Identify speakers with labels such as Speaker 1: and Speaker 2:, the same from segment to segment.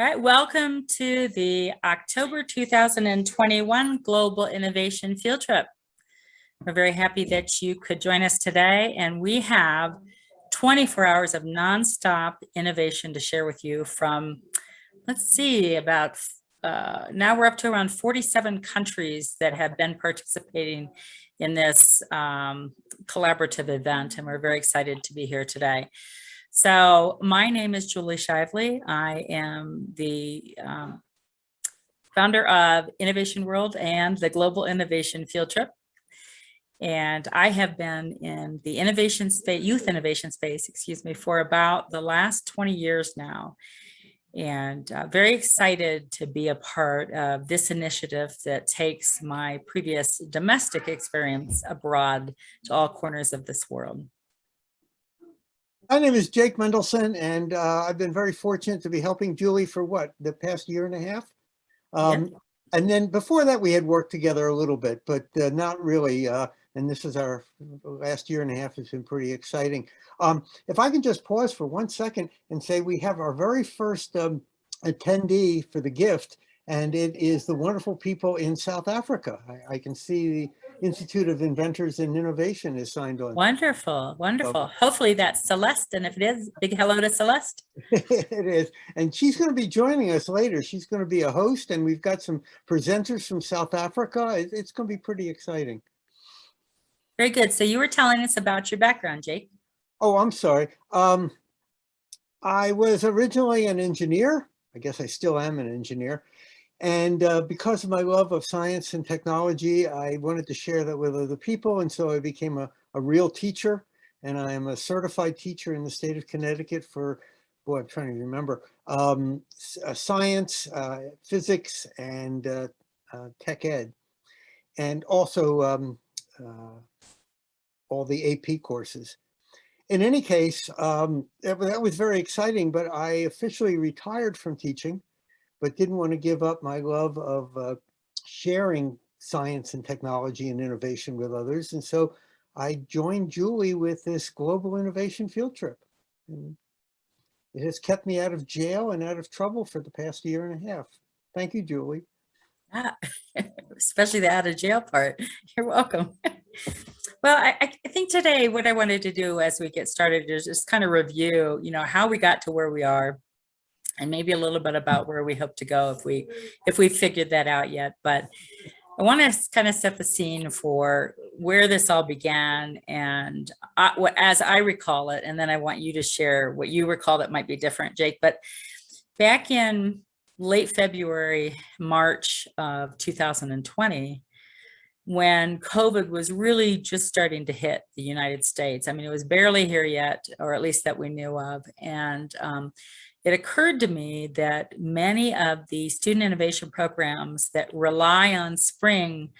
Speaker 1: All right, welcome to the October 2021 Global Innovation Field Trip. We're very happy that you could join us today, and we have 24 hours of nonstop innovation to share with you from, let's see, about now we're up to around 47 countries that have been participating in this collaborative event, and we're very excited to be here today. So my name is Julie Shively. I am the founder of Innovation World and the Global Innovation Field Trip. And I have been in the innovation space, youth innovation space, for about the last 20 years now. And very excited to be a part of this initiative that takes my previous domestic experience abroad to all corners of this world.
Speaker 2: My name is Jake Mendelson, and I've been very fortunate to be helping Julie for the past year and a half. And then before that, we had worked together a little bit, but not really. And this is our last year and a half. Has been pretty exciting. If I can just pause for 1 second and say we have our very first attendee for the gift, and it is the wonderful people in South Africa. I can see the Institute of Inventors and Innovation is signed on.
Speaker 1: Wonderful, wonderful. Hopefully that's Celeste, and if it is, big hello to Celeste.
Speaker 2: It is, and she's going to be joining us later. She's going to be a host, and we've got some presenters from South Africa. It's going to be pretty exciting.
Speaker 1: Very good. So you were telling us about your background, Jake.
Speaker 2: Oh, I'm sorry. I was originally an engineer. I guess I still am an engineer. And because of my love of science and technology, I wanted to share that with other people. And so I became a real teacher. And I am a certified teacher in the state of Connecticut for, boy, I'm trying to remember, science, physics, and tech ed. And also all the AP courses. In any case, that was very exciting, but I officially retired from teaching, but didn't want to give up my love of sharing science and technology and innovation with others. And so I joined Julie with this global innovation field trip. And it has kept me out of jail and out of trouble for the past year and a half. Thank you, Julie.
Speaker 1: Especially the out of jail part. You're welcome. Well, I think today what I wanted to do as we get started is just kind of review, how we got to where we are, and maybe a little bit about where we hope to go if we figured that out yet. But I want to kind of set the scene for where this all began and as I recall it, and then I want you to share what you recall that might be different, Jake. But back in late February, March of 2020, when COVID was really just starting to hit the United States. I mean, it was barely here yet, or at least that we knew of. And it occurred to me that many of the student innovation programs that rely on spring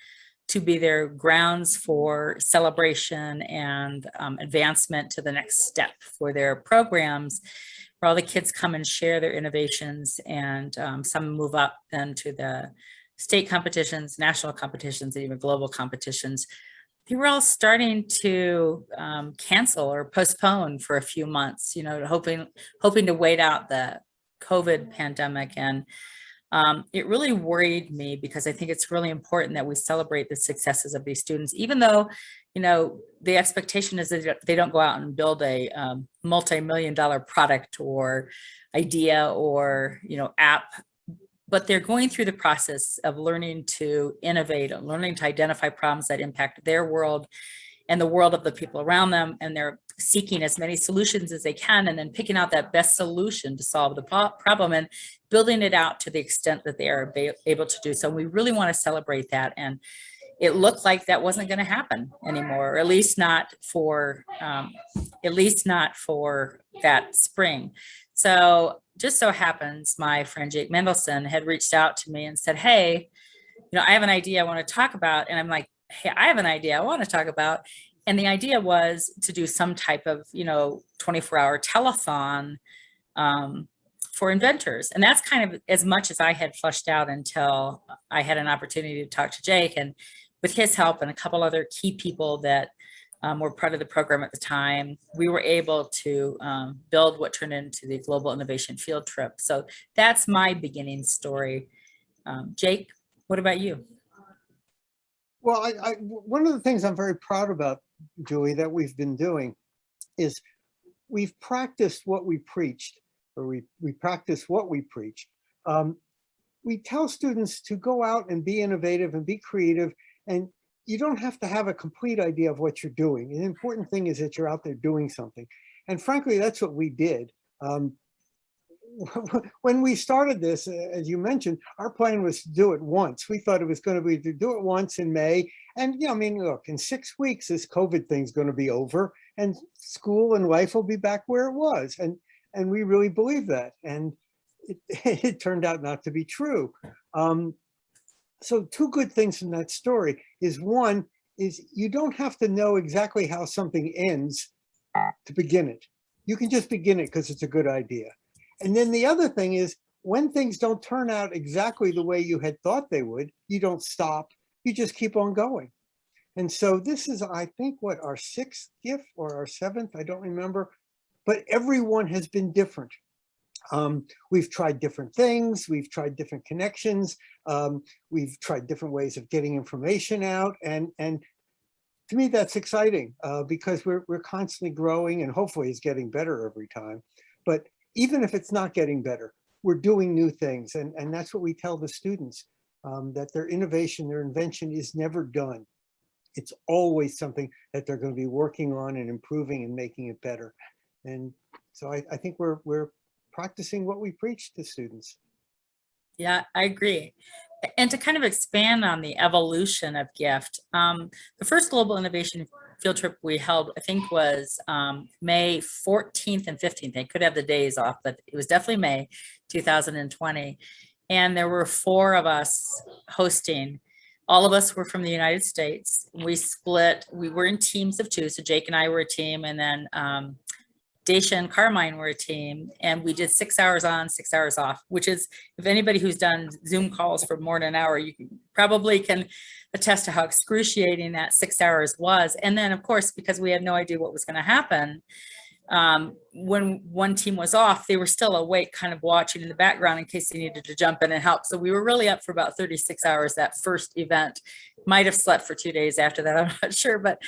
Speaker 1: to be their grounds for celebration and advancement to the next step for their programs, where all the kids come and share their innovations, and some move up then to the state competitions, national competitions, and even global competitions, they were all starting to cancel or postpone for a few months, hoping to wait out the COVID pandemic. And it really worried me, because I think it's really important that we celebrate the successes of these students, even though, the expectation is that they don't go out and build a multi-million-dollar product or idea or, app. But they're going through the process of learning to innovate, and learning to identify problems that impact their world and the world of the people around them. And they're seeking as many solutions as they can, and then picking out that best solution to solve the problem and building it out to the extent that they are able to do so. We really want to celebrate that. And it looked like that wasn't going to happen anymore, or at least not for that spring. So just so happens my friend Jake Mendelson had reached out to me and said, hey, I have an idea I want to talk about. And I'm like, hey, I have an idea I want to talk about. And the idea was to do some type of, 24-hour telethon for inventors. And that's kind of as much as I had fleshed out until I had an opportunity to talk to Jake. And with his help and a couple other key people that were part of the program at the time, we were able to build what turned into the Global Innovation Field Trip. So that's my beginning story. Jake, what about you?
Speaker 2: Well, one of the things I'm very proud about, Julie, that we've been doing is we've practiced what we preached, or we practice what we preach. We tell students to go out and be innovative and be creative, and you don't have to have a complete idea of what you're doing. The important thing is that you're out there doing something. And frankly, that's what we did. When we started this, as you mentioned, our plan was to do it once. We thought it was going to be to do it once in May. And, I mean, look, in 6 weeks, this COVID thing's going to be over and school and life will be back where it was. And we really believe that. And it turned out not to be true. So 2 good things from that story is, one is you don't have to know exactly how something ends to begin it. You can just begin it because it's a good idea. And then the other thing is, when things don't turn out exactly the way you had thought they would, you don't stop, you just keep on going. And so this is, I think, what, our 6th gift or our 7th, I don't remember, but everyone has been different. We've tried different things, we've tried different connections, we've tried different ways of getting information out. And to me, that's exciting because we're constantly growing, and hopefully it's getting better every time. But even if it's not getting better, we're doing new things. And that's what we tell the students, that their innovation, their invention is never done. It's always something that they're going to be working on and improving and making it better. And so I think we're practicing what we preach to students.
Speaker 1: Yeah, I agree. And to kind of expand on the evolution of GIFT, the first Global Innovation Field Trip we held, I think, was May 14th and 15th. I could have the days off, but it was definitely May 2020. And there were 4 of us hosting. All of us were from the United States. We split, we were in teams of 2. So Jake and I were a team, and then Daisha and Carmine were a team, and we did 6 hours on, 6 hours off, which is, if anybody who's done Zoom calls for more than an hour, you probably can attest to how excruciating that 6 hours was. And then, of course, because we had no idea what was going to happen, when one team was off, they were still awake, kind of watching in the background in case they needed to jump in and help. So we were really up for about 36 hours that first event. Might have slept for 2 days after that, I'm not sure, but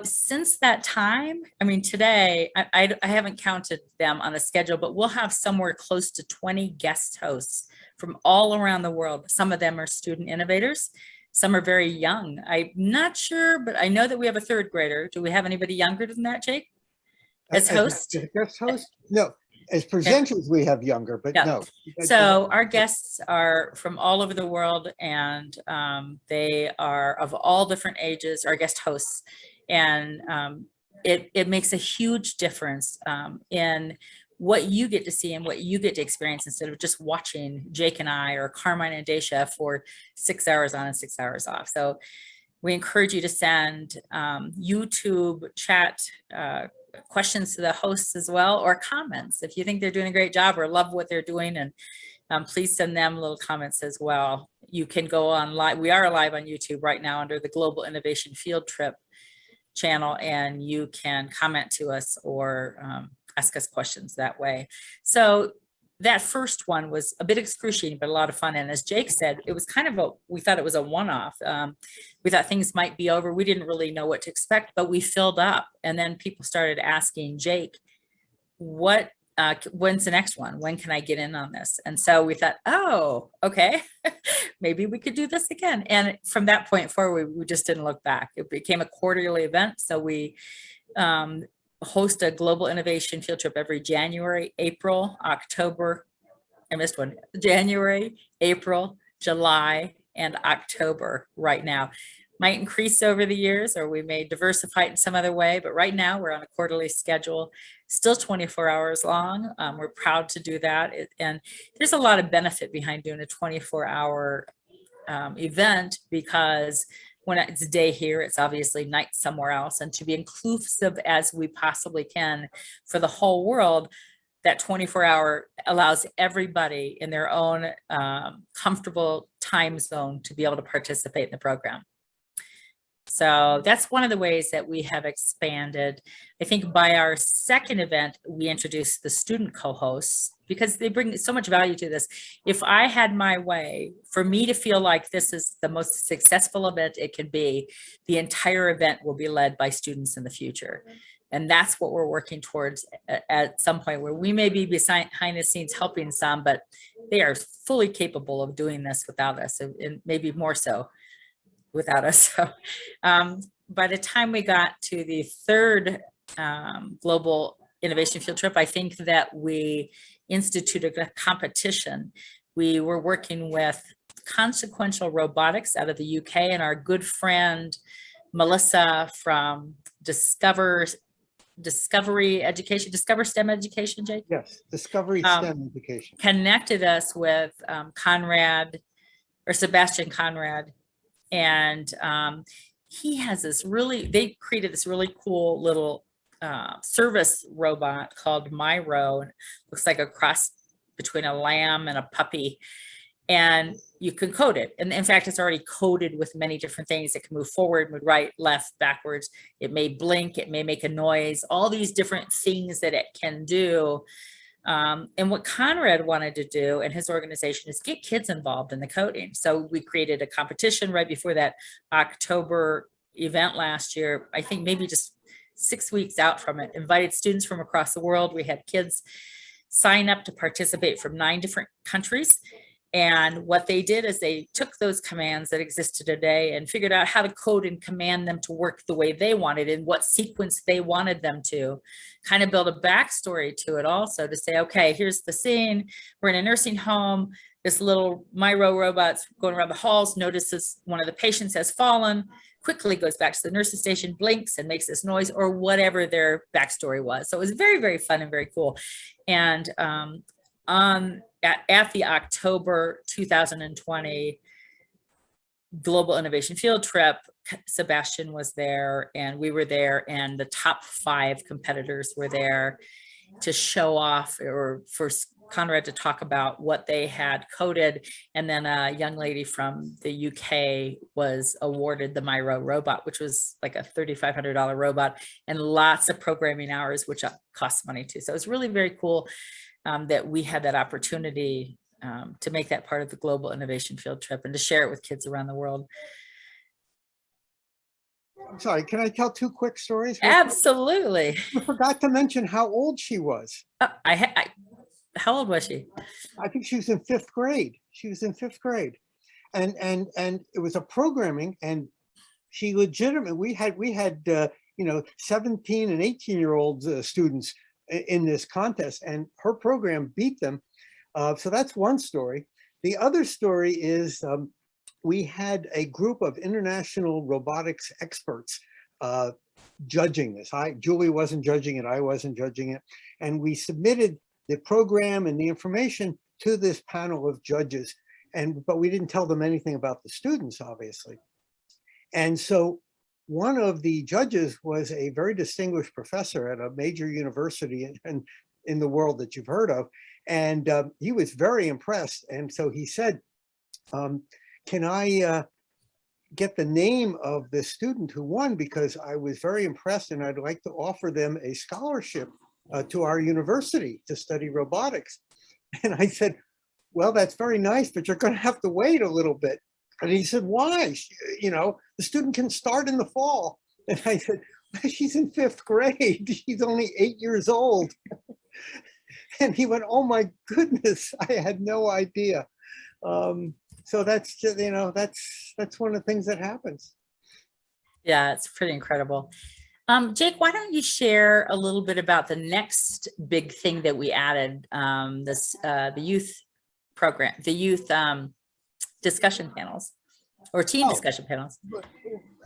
Speaker 1: since that time, I mean, today, I haven't counted them on the schedule, but we'll have somewhere close to 20 guest hosts from all around the world. Some of them are student innovators. Some are very young. I'm not sure, but I know that we have a 3rd grader. Do we have anybody younger than that, Jake? As host?
Speaker 2: As guest host? No. As presenters, we have younger, but
Speaker 1: yeah.
Speaker 2: No.
Speaker 1: So our guests are from all over the world, and they are of all different ages, our guest hosts. And it makes a huge difference in what you get to see and what you get to experience, instead of just watching Jake and I or Carmine and Daisha for 6 hours on and 6 hours off. So we encourage you to send YouTube chat questions to the hosts as well, or comments if you think they're doing a great job or love what they're doing. And please send them little comments as well. You can go on live. We are live on YouTube right now under the Global Innovation Field Trip channel, and you can comment to us or ask us questions that way. So that first one was a bit excruciating, but a lot of fun. And as Jake said, it was kind of we thought it was a one-off. We thought things might be over. We didn't really know what to expect, but we filled up. And then people started asking Jake, when's the next one? When can I get in on this? And so we thought, oh, okay, maybe we could do this again. And from that point forward, we just didn't look back. It became a quarterly event. So we host a Global Innovation Field Trip every January, April, October. I missed one. January, April, July, and October right now. Might increase over the years, or we may diversify it in some other way, but right now we're on a quarterly schedule, still 24 hours long. We're proud to do that. And there's a lot of benefit behind doing a 24-hour event, because when it's day here, it's obviously night somewhere else. And to be inclusive as we possibly can for the whole world, that 24-hour allows everybody in their own comfortable time zone to be able to participate in the program. So that's one of the ways that we have expanded. I think by our second event, we introduced the student co-hosts because they bring so much value to this. If I had my way, for me to feel like this is the most successful event it can be, the entire event will be led by students in the future. And that's what we're working towards at some point, where we may be behind the scenes helping some, but they are fully capable of doing this without us, and maybe more so without us. So by the time we got to the third Global Innovation Field Trip, I think that we instituted a competition. We were working with Consequential Robotics out of the UK, and our good friend Melissa from Discover STEM Education, Jake?
Speaker 2: Yes, Discovery STEM Education.
Speaker 1: Connected us with Sebastian Conrad. And he has they created this really cool little service robot called Myro. Looks like a cross between a lamb and a puppy. And you can code it. And in fact, it's already coded with many different things. It can move forward, move right, left, backwards. It may blink, it may make a noise, all these different things that it can do. And what Conrad wanted to do and his organization is get kids involved in the coding. So we created a competition right before that October event last year, I think maybe just 6 weeks out from it, invited students from across the world. We had kids sign up to participate from 9 different countries. And what they did is they took those commands that existed today and figured out how to code and command them to work the way they wanted and what sequence they wanted them to. Kind of build a backstory to it also to say, okay, here's the scene. We're in a nursing home. This little Myro robot's going around the halls, notices one of the patients has fallen, quickly goes back to the nursing station, blinks and makes this noise, or whatever their backstory was. So it was very, very fun and very cool. And at the October 2020 Global Innovation Field Trip, Sebastian was there and we were there, and the top 5 competitors were there to show off, or for Conrad to talk about what they had coded. And then a young lady from the UK was awarded the Myro robot, which was like a $3,500 robot and lots of programming hours, which costs money too. So it's really very cool that we had that opportunity to make that part of the Global Innovation Field Trip and to share it with kids around the world.
Speaker 2: I'm sorry, can I tell 2 quick stories?
Speaker 1: Absolutely.
Speaker 2: I forgot to mention how old she was.
Speaker 1: How old was she?
Speaker 2: I think she was in 5th grade. She was in 5th grade. And it was a programming, and she legitimately, we had 17 and 18-year-old students in this contest, and her program beat them. So that's one story. The other story is we had a group of international robotics experts judging this. Julie wasn't judging it, I wasn't judging it. And we submitted the program and the information to this panel of judges, but we didn't tell them anything about the students, obviously. And so one of the judges was a very distinguished professor at a major university in the world that you've heard of. And he was very impressed. And so he said, can I get the name of the student who won? Because I was very impressed and I'd like to offer them a scholarship to our university to study robotics. And I said, well, that's very nice, but you're going to have to wait a little bit. And he said, why? The student can start in the fall. And I said, she's in 5th grade. She's only 8 years old. And he went, oh my goodness, I had no idea. So that's just, that's one of the things that happens.
Speaker 1: Yeah, it's pretty incredible. Jake, why don't you share a little bit about the next big thing that we added, the youth program, the youth discussion panels or team discussion panels.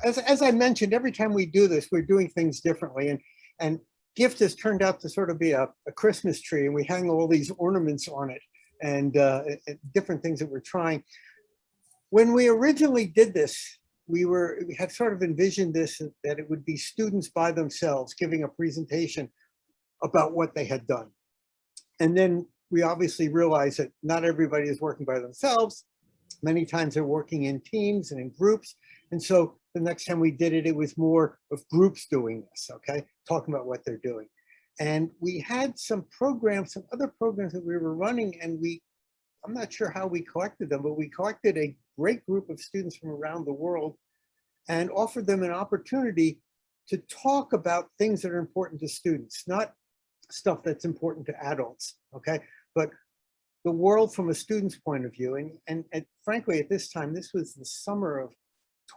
Speaker 2: As I mentioned, every time we do this, we're doing things differently. And GIFT has turned out to sort of be a Christmas tree, and we hang all these ornaments on it and different things that we're trying. When we originally did this, we had sort of envisioned this, that it would be students by themselves giving a presentation about what they had done. And then we obviously realized that not everybody is working by themselves. Many times they're working in teams and in groups. And so the next time we did it, it was more of groups doing this, okay, talking about what they're doing. And we had some programs, some other programs that we were running, and I'm not sure how we collected them, but we collected a great group of students from around the world and offered them an opportunity to talk about things that are important to students, not stuff that's important to adults, okay? But the world from a student's point of view. And frankly, at this time, this was the summer of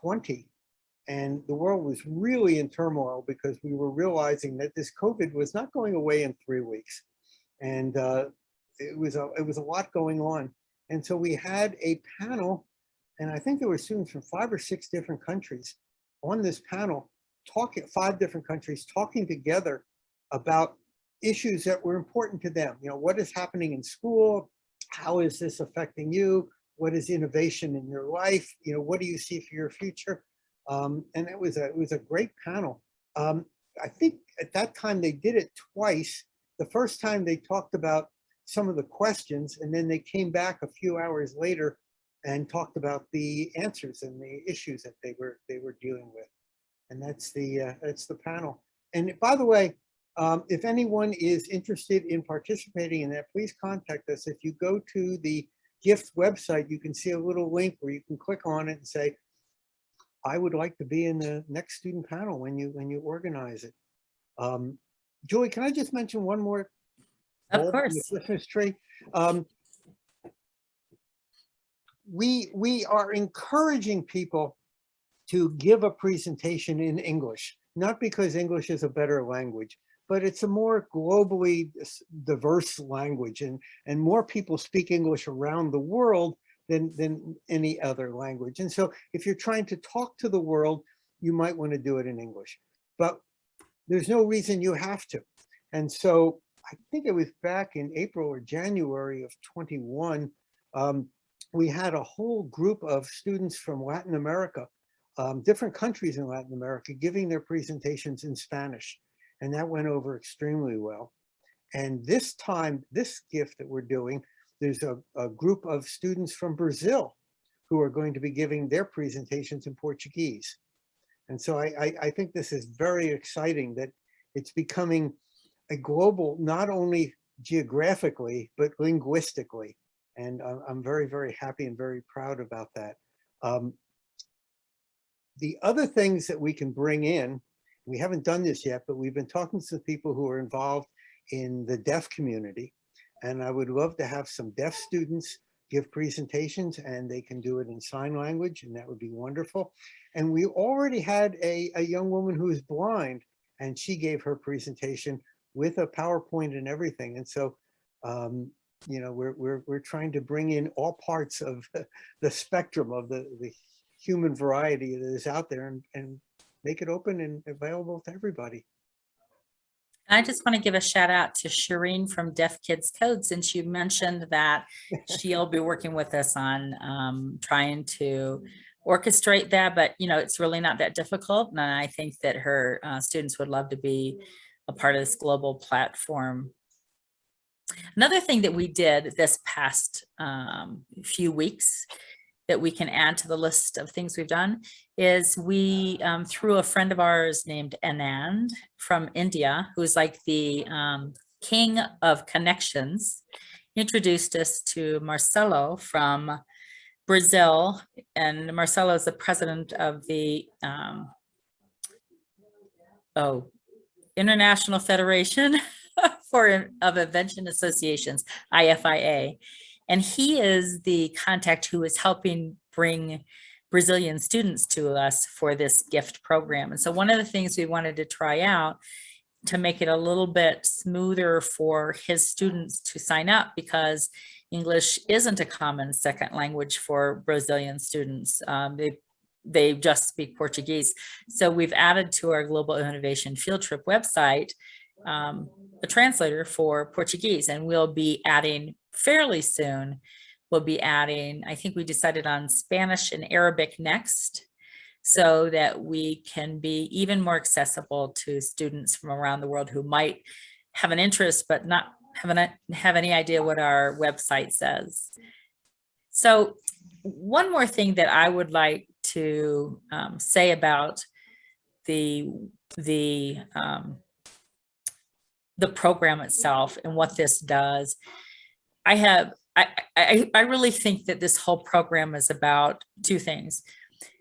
Speaker 2: 20, and the world was really in turmoil because we were realizing that this COVID was not going away in 3 weeks. And it was a lot going on. And so we had a panel, and I think there were students from 5 or 6 different countries on this panel, talking, 5 different countries talking together about issues that were important to them. You know, what is happening in school? How is this affecting you? What is innovation in your life? You know, what do you see for your future? And it was a great panel. I think at that time they did it twice. The first time they talked about some of the questions, and then they came back a few hours later and talked about the answers and the issues that they were dealing with. And that's the panel. And by the way, if anyone is interested in participating in that, please contact us. If you go to the GIFT website, you can see a little link where you can click on it and say, I would like to be in the next student panel when you organize it. Julie, can I just mention one more?
Speaker 1: Of course.
Speaker 2: The Christmas tree. We are encouraging people to give a presentation in English, not because English is a better language, but it's a more globally diverse language, and more people speak English around the world than any other language. And so if you're trying to talk to the world, you might want to do it in English, but there's no reason you have to. And so I think it was back in April or January of 21, we had a whole group of students from Latin America, different countries in Latin America, giving their presentations in Spanish. And that went over extremely well. And this time, this gift that we're doing, there's a group of students from Brazil who are going to be giving their presentations in Portuguese. And so I think this is very exciting that it's becoming a global, not only geographically, but linguistically. And I'm very, very happy and very proud about that. The other things that we can bring in, we haven't done this yet, but we've been talking to people who are involved in the deaf community. And I would love to have some deaf students give presentations, and they can do it in sign language, and that would be wonderful. And we already had a young woman who is blind, and she gave her presentation with a PowerPoint and everything. And so, you know, we're trying to bring in all parts of the spectrum of the human variety that is out there, and make it open and available to everybody.
Speaker 1: I just want to give a shout out to Shireen from Deaf Kids Code, since you mentioned that she'll be working with us on trying to orchestrate that, but you know, it's really not that difficult. And I think that her students would love to be a part of this global platform. Another thing that we did this past few weeks that we can add to the list of things we've done is we, through a friend of ours named Anand from India, who's like the king of connections, introduced us to Marcelo from Brazil. And Marcelo is the president of the International Federation of Invention Associations, IFIA. And he is the contact who is helping bring Brazilian students to us for this gift program. And so one of the things we wanted to try out to make it a little bit smoother for his students to sign up, because English isn't a common second language for Brazilian students. They just speak Portuguese. So we've added to our Global Innovation Field Trip website a translator for Portuguese, and we'll be adding fairly soon. We'll be adding, I think we decided on Spanish and Arabic next, so that we can be even more accessible to students from around the world who might have an interest but not have any idea what our website says. So one more thing that I would like to say about the the um, the program itself and what this does. I really think that this whole program is about two things: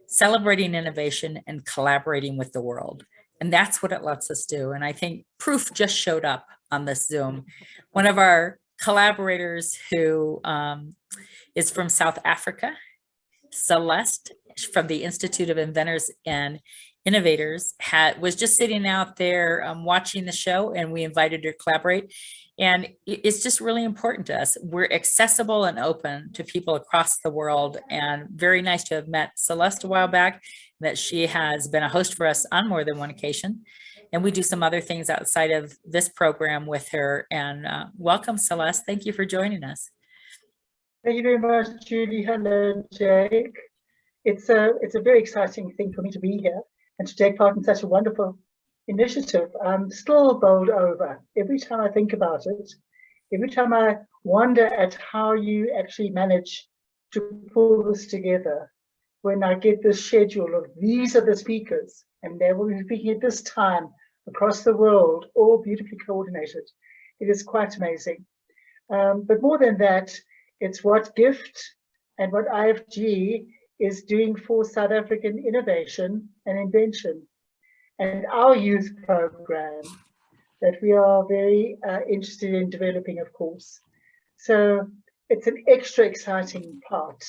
Speaker 1: celebrating innovation and collaborating with the world. And that's what it lets us do. And I think proof just showed up on this Zoom. One of our collaborators who is from South Africa, Celeste from the Institute of Inventors and Innovators, was just sitting out there watching the show, and we invited her to collaborate. And it's just really important to us. We're accessible and open to people across the world, and very nice to have met Celeste a while back, that she has been a host for us on more than one occasion. And we do some other things outside of this program with her. And welcome, Celeste. Thank you for joining us.
Speaker 3: Thank you very much, Julie. Hello, Jake. It's a very exciting thing for me to be here and to take part in such a wonderful initiative. I'm still bowled over every time I think about it, every time I wonder at how you actually manage to pull this together. When I get this schedule of these are the speakers, and they will be speaking at this time across the world, all beautifully coordinated. It is quite amazing. But more than that, it's what GIFT and what IFG is doing for South African innovation and invention, and our youth program that we are very interested in developing, of course. So it's an extra exciting part,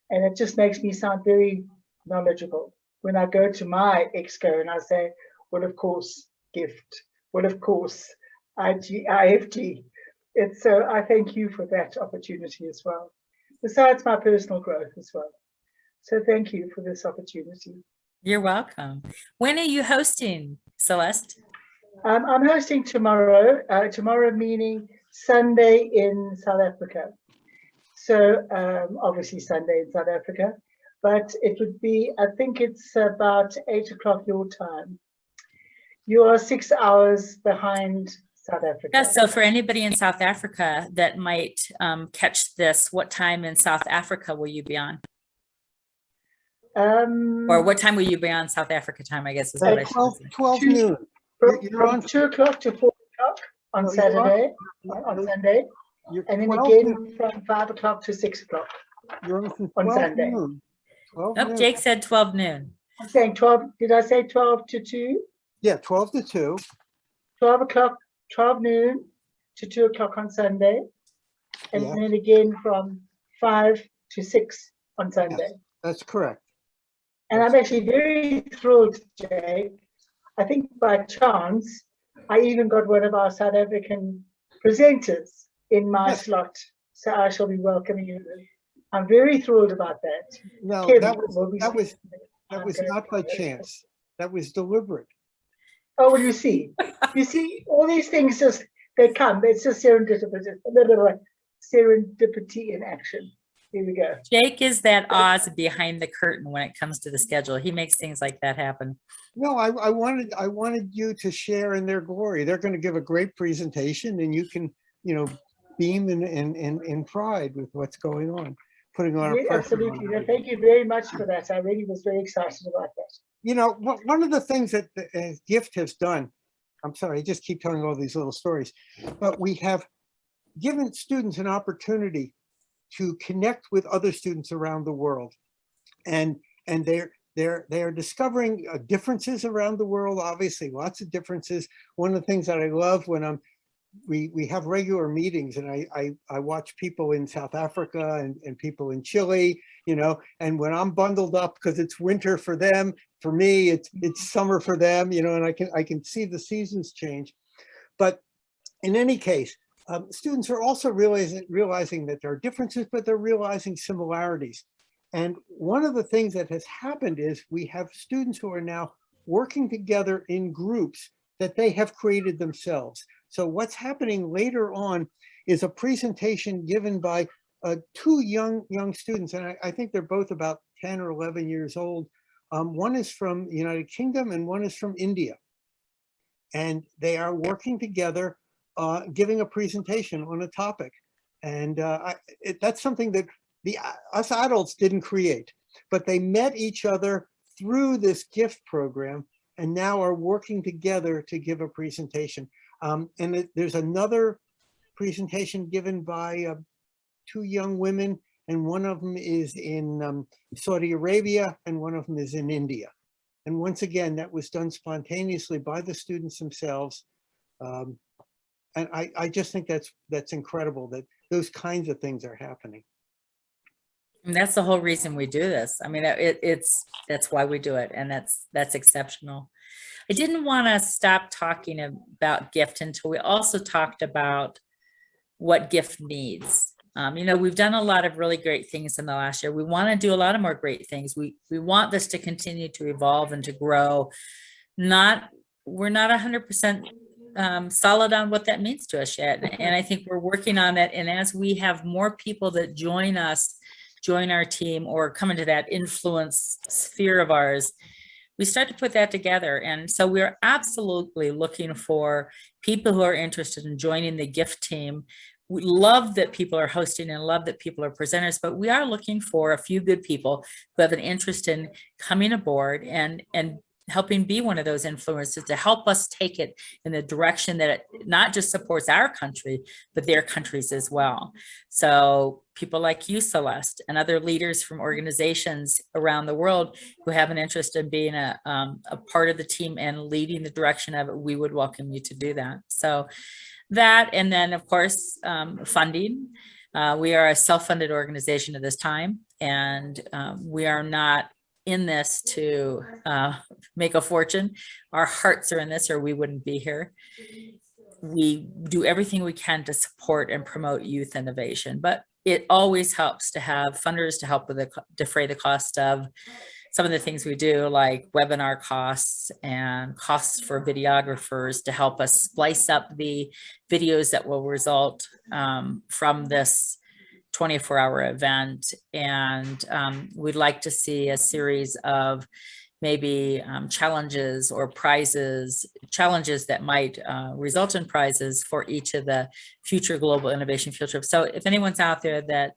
Speaker 3: and it just makes me sound very knowledgeable when I go to my exco and I say, well, of course, GIFT, well, of course, IFG. So I thank you for that opportunity as well, besides my personal growth as well. So thank you for this opportunity.
Speaker 1: You're welcome. When are you hosting, Celeste?
Speaker 3: I'm hosting tomorrow, tomorrow meaning Sunday in South Africa. So obviously Sunday in South Africa, but it would be, I think it's about 8 o'clock your time. You are 6 hours behind South Africa.
Speaker 1: Yeah, so for anybody in South Africa that might catch this, what time in South Africa will you be on? Or what time will you be on South Africa time, I guess is what I should
Speaker 2: 12 noon. You're on
Speaker 3: 2 o'clock to 4 o'clock on Saturday, on Sunday, and then again from 5 o'clock to 6 o'clock on Sunday.
Speaker 1: Nope, Jake said 12 noon.
Speaker 3: I'm saying 12, did I say 12 to 2?
Speaker 2: Yeah, 12 to 2.
Speaker 3: 12 o'clock, 12 noon to 2 o'clock on Sunday, and then again from 5 to 6 on Sunday.
Speaker 2: Yes, that's correct.
Speaker 3: And I'm actually very thrilled, Jake. I think by chance, I even got one of our South African presenters in my slot. So I shall be welcoming you. I'm very thrilled about that.
Speaker 2: No,
Speaker 3: Kim
Speaker 2: that
Speaker 3: will
Speaker 2: was not by chance. That was deliberate.
Speaker 3: Oh, well, you see, all these things they come. It's just serendipity in action. Here we go.
Speaker 1: Jake is that Oz behind the curtain when it comes to the schedule. He makes things like that happen.
Speaker 2: No, I wanted you to share in their glory. They're going to give a great presentation, and you can, beam in pride with what's going on, putting on a pressure.
Speaker 3: Absolutely. No, thank you very much for that. I really was very excited about that.
Speaker 2: One of the things that the GIFT has done, I'm sorry, I just keep telling all these little stories, but we have given students an opportunity to connect with other students around the world, and they are discovering differences around the world. Obviously, lots of differences. One of the things that I love when we have regular meetings, and I watch people in South Africa and people in Chile, and when I'm bundled up because it's winter for them, for me it's summer for them, and I can see the seasons change. But in any case, students are also realizing that there are differences, but they're realizing similarities. And one of the things that has happened is we have students who are now working together in groups that they have created themselves. So what's happening later on is a presentation given by two young students, and I think they're both about 10 or 11 years old. One is from the United Kingdom and one is from India. And they are working together, giving a presentation on a topic. And that's something that us adults didn't create, but they met each other through this gift program and now are working together to give a presentation. There's another presentation given by two young women, and one of them is in Saudi Arabia and one of them is in India. And once again, that was done spontaneously by the students themselves. And I just think that's incredible that those kinds of things are happening.
Speaker 1: And that's the whole reason we do this. I mean, that's why we do it. And that's exceptional. I didn't want to stop talking about GIFT until we also talked about what GIFT needs. We've done a lot of really great things in the last year. We want to do a lot of more great things. We want this to continue to evolve and to grow. We're not 100% solid on what that means to us yet. And I think we're working on it. And as we have more people that join our team or come into that influence sphere of ours, we start to put that together. And so we're absolutely looking for people who are interested in joining the GIFT team. We love that people are hosting and love that people are presenters, but we are looking for a few good people who have an interest in coming aboard and helping be one of those influencers to help us take it in the direction that it not just supports our country, but their countries as well. So people like you, Celeste, and other leaders from organizations around the world who have an interest in being a part of the team and leading the direction of it, we would welcome you to do that. So that, and then of course, funding. We are a self-funded organization at this time, and we are not in this to make a fortune. Our hearts are in this, or we wouldn't be here. We do everything we can to support and promote youth innovation, but it always helps to have funders to help with defray the cost of some of the things we do, like webinar costs and costs for videographers to help us splice up the videos that will result from this 24-hour event. And we'd like to see a series of maybe challenges or prizes, challenges that might result in prizes for each of the future global innovation field trips. So if anyone's out there that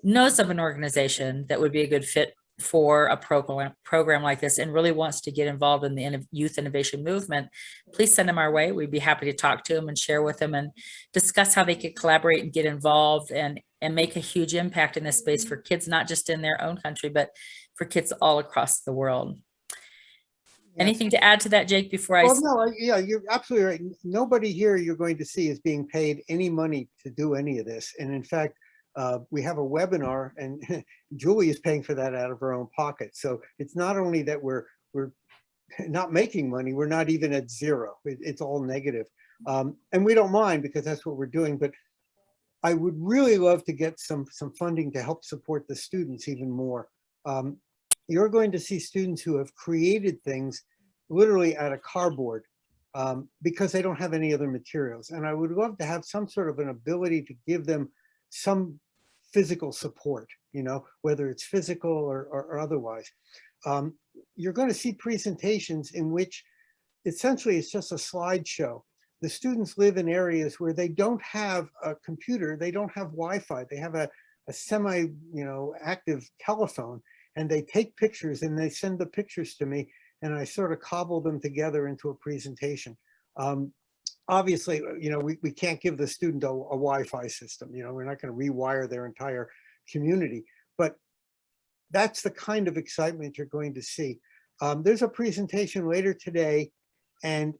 Speaker 1: knows of an organization that would be a good fit for a program like this and really wants to get involved in the youth innovation movement, please send them our way. We'd be happy to talk to them and share with them and discuss how they could collaborate and get involved and make a huge impact in this space for kids, not just in their own country, but for kids all across the world. Yeah. Anything to add to that, Jake, before
Speaker 2: yeah, you're absolutely right. Nobody here you're going to see is being paid any money to do any of this. And in fact, we have a webinar, and Julie is paying for that out of her own pocket. So it's not only that we're not making money, we're not even at zero. It's all negative. And we don't mind because that's what we're doing. But I would really love to get some funding to help support the students even more. You're going to see students who have created things literally out of cardboard because they don't have any other materials. And I would love to have some sort of an ability to give them some physical support, whether it's physical or otherwise. You're going to see presentations in which essentially it's just a slideshow. The students live in areas where they don't have a computer, they don't have Wi-Fi, they have a semi, active telephone, and they take pictures and they send the pictures to me, and I sort of cobble them together into a presentation. Obviously, we can't give the student a Wi-Fi system. We're not going to rewire their entire community, but that's the kind of excitement you're going to see. There's a presentation later today, and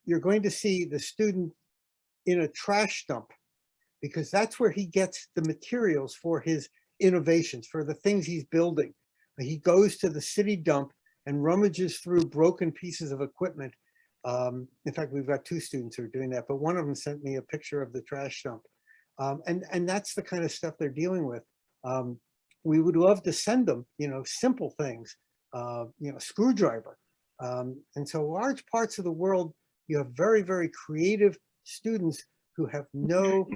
Speaker 2: you're going to see the student in a trash dump, because that's where he gets the materials for his innovations, for the things he's building. He goes to the city dump and rummages through broken pieces of equipment. In fact, we've got two students who are doing that, but one of them sent me a picture of the trash dump. And that's the kind of stuff they're dealing with. We would love to send them, simple things, screwdriver. And so large parts of the world, you have very, very creative students who have no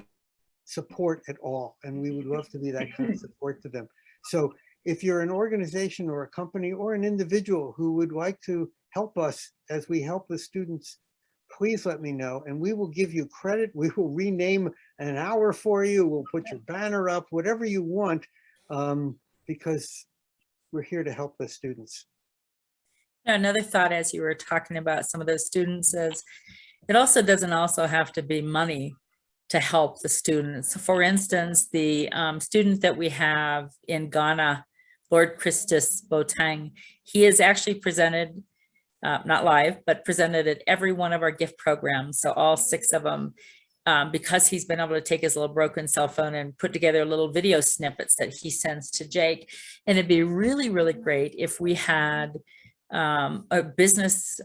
Speaker 2: support at all. And we would love to be that kind of support to them. So if you're an organization or a company or an individual who would like to help us as we help the students, please let me know, and we will give you credit. We will rename an hour for you. We'll put your banner up, whatever you want. because we're here to help the students.
Speaker 1: Another thought as you were talking about some of those students is it also doesn't also have to be money to help the students. For instance, the student that we have in Ghana, Lord Christus Botang, he is actually presented, not live, but presented at every one of our gift programs. So all 6 of them, because he's been able to take his little broken cell phone and put together little video snippets that he sends to Jake. And it'd be really, really great if we had a business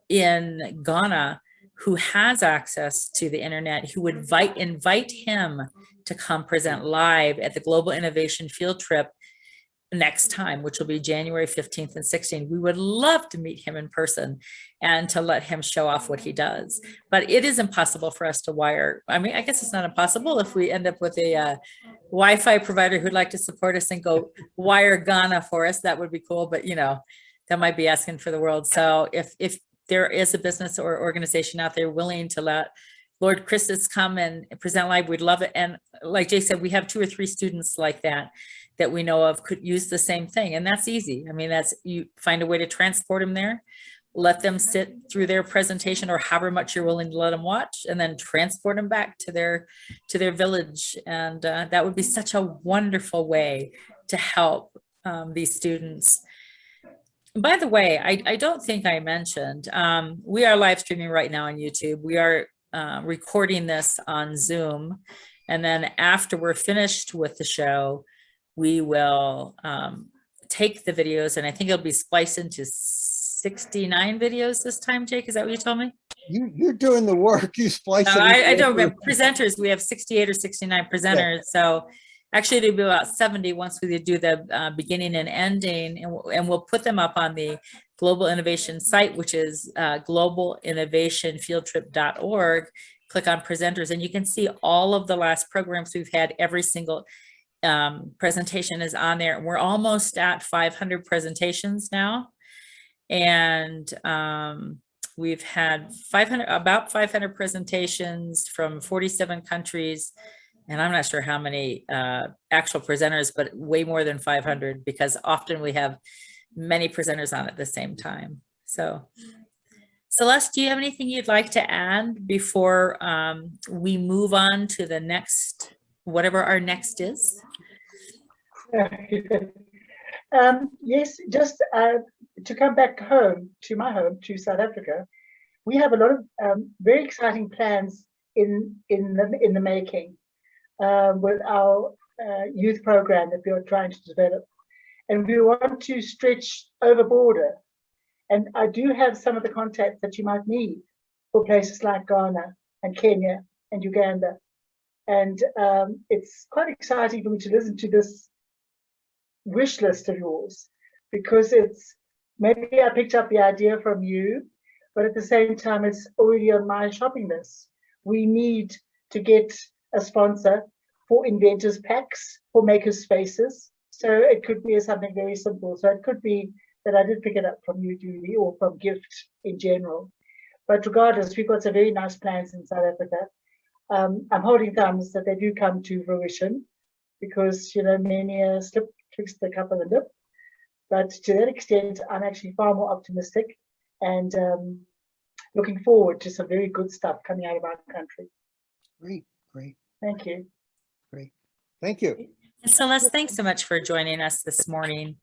Speaker 1: in Ghana who has access to the internet, who would invite him to come present live at the Global Innovation Field Trip next time, which will be January 15th and 16th. We would love to meet him in person and to let him show off what he does. But it is impossible for us to wire. I mean, I guess it's not impossible if we end up with a Wi-Fi provider who'd like to support us and go wire Ghana for us. That would be cool, but you know, that might be asking for the world. So if there is a business or organization out there willing to let Lord Christus come and present live, we'd love it. And like Jay said, we have 2 or 3 students like that we know of could use the same thing. And that's easy. I mean, that's, you find a way to transport them there, let them sit through their presentation or however much you're willing to let them watch, and then transport them back to their village. And that would be such a wonderful way to help these students. By the way, I don't think I mentioned, we are live streaming right now on YouTube. We are recording this on Zoom. And then after we're finished with the show, we will take the videos, and I think it'll be spliced into 69 videos this time, Jake. Is that what you told me?
Speaker 2: You're doing the work. You splice it.
Speaker 1: I don't remember. Presenters, we have 68 or 69 presenters. Yeah. So actually it'll be about 70 once we do the beginning and ending, and we'll put them up on the Global Innovation site, which is globalinnovationfieldtrip.org. Click on presenters, and you can see all of the last programs we've had. Every single presentation is on there. We're almost at 500 presentations now. And we've had about 500 presentations from 47 countries. And I'm not sure how many actual presenters, but way more than 500, because often we have many presenters on at the same time. So Celeste, do you have anything you'd like to add before we move on to the next, whatever our next is?
Speaker 3: Yes, just to come back home, to my home, to South Africa, we have a lot of very exciting plans in the making with our youth program that we are trying to develop. And we want to stretch over border. And I do have some of the contacts that you might need for places like Ghana and Kenya and Uganda. And it's quite exciting for me to listen to this wish list of yours, because it's, maybe I picked up the idea from you, but at the same time, it's already on my shopping list. We need to get a sponsor for inventors packs, for makers spaces. So it could be something very simple. So it could be that I did pick it up from you, Julie, or from Gift in general. But regardless, we've got some very nice plans in South Africa. I'm holding thumbs that they do come to fruition, because, you know, many slip twixt the cup of the lip. But to that extent, I'm actually far more optimistic and looking forward to some very good stuff coming out of our country.
Speaker 2: Great, great.
Speaker 3: Thank you.
Speaker 2: Great. Thank you.
Speaker 1: And Celeste, thanks so much for joining us this morning.